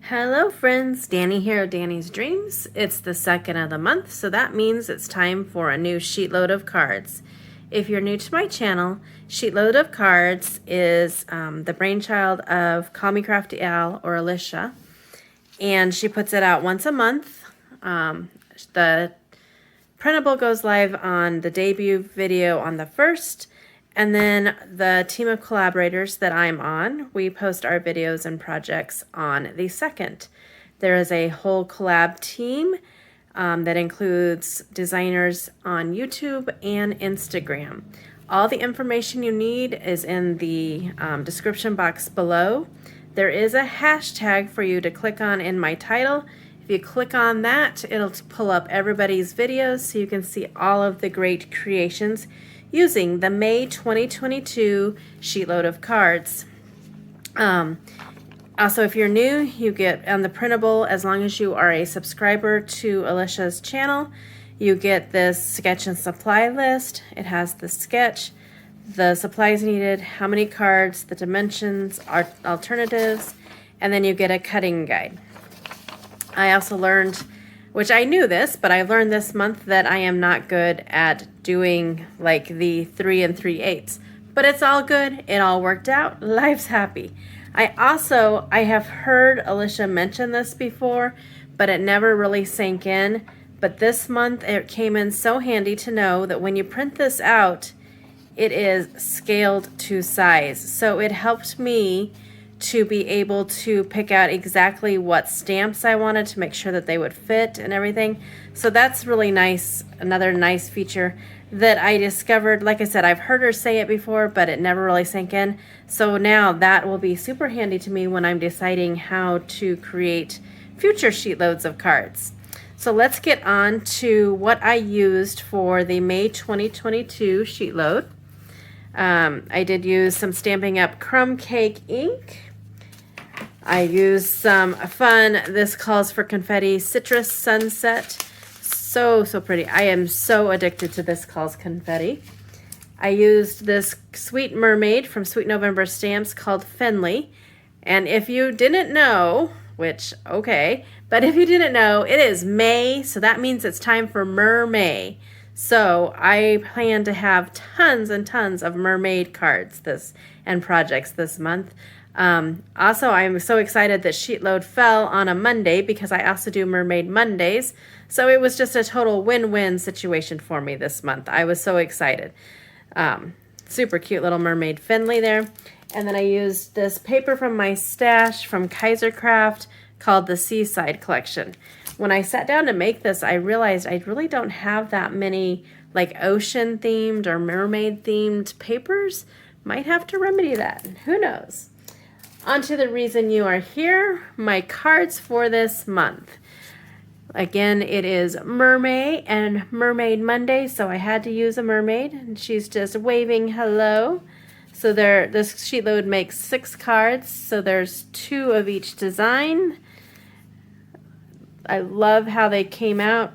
Hello friends, Danny here of Danny's Dreams. It's the second of the month, so that means it's time for a new sheetload of cards. If you're new to my channel, SheetLoad of Cards is the brainchild of Call Me Crafty Al or Alicia, and she puts it out once a month. The printable goes live on the debut video on the 1st, and then the team of collaborators that I'm on, we post our videos and projects on the 2nd. There is a whole collab team that includes designers on YouTube and Instagram. All the information you need is in the description box below. There is a hashtag for you to click on in my title. If you click on that, it'll pull up everybody's videos so you can see all of the great creations using the May 2022 sheetload of cards. Also, if you're new, you get on the printable, as long as you are a subscriber to Alicia's channel, you get this sketch and supply list. It has the sketch, the supplies needed, how many cards, the dimensions, alternatives, and then you get a cutting guide. I also learned, which I knew this, but I learned this month that I am not good at doing like the 3 3/8. But it's all good. It all worked out. Life's happy. I have heard Alicia mention this before, but it never really sank in. But this month it came in so handy to know that when you print this out, it is scaled to size. So it helped me to be able to pick out exactly what stamps I wanted to make sure that they would fit and everything. So that's really nice, another nice feature that I discovered. Like I said, I've heard her say it before, but it never really sank in. So now that will be super handy to me when I'm deciding how to create future sheetloads of cards. So let's get on to what I used for the May 2022 sheetload. I did use some Stampin' Up! Crumb Cake ink. I used some fun, this calls for confetti, citrus sunset. So pretty. I am so addicted to this calls confetti. I used this Sweet Mermaid from Sweet November Stamps called Finley. And if you didn't know, which, okay, but if you didn't know, it is May, so that means it's time for Mermay. So I plan to have tons and tons of mermaid cards and projects this month. Also, I'm so excited that Sheetload fell on a Monday because I also do Mermaid Mondays. So it was just a total win-win situation for me this month. I was so excited. Super cute little mermaid Finley there. And then I used this paper from my stash from Kaiser Craft called the Seaside Collection. When I sat down to make this, I realized I really don't have that many like ocean themed or mermaid themed papers. Might have to remedy that. Who knows? On to the reason you are here, my cards for this month. Again, it is Mermaid and Mermaid Monday, so I had to use a mermaid, and she's just waving hello. So this sheetload makes 6 cards, so there's 2 of each design. I love how they came out.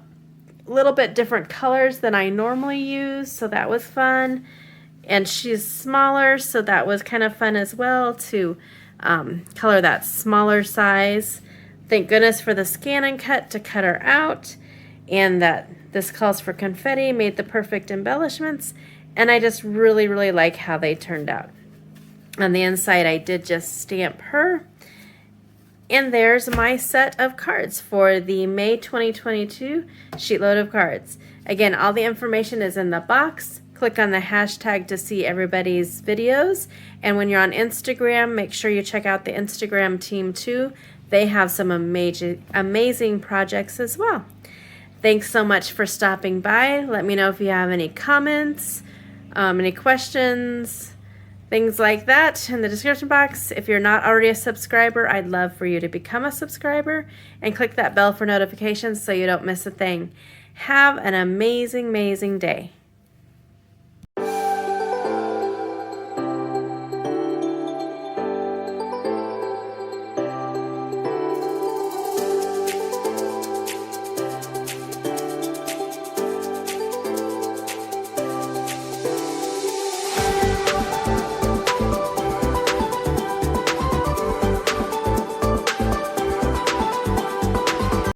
A little bit different colors than I normally use, so that was fun. And she's smaller, so that was kind of fun as well to color that smaller size. Thank goodness for the scan and cut to cut her out, and that this calls for confetti made the perfect embellishments, and I just really like how they turned out. On the inside I did just stamp her, and there's my set of cards for the May 2022 sheetload of cards. Again, all the information is in the box. Click on the hashtag to see everybody's videos. And when you're on Instagram, make sure you check out the Instagram team too. They have some amazing projects as well. Thanks so much for stopping by. Let me know if you have any comments, any questions, things like that in the description box. If you're not already a subscriber, I'd love for you to become a subscriber and click that bell for notifications so you don't miss a thing. Have an amazing day.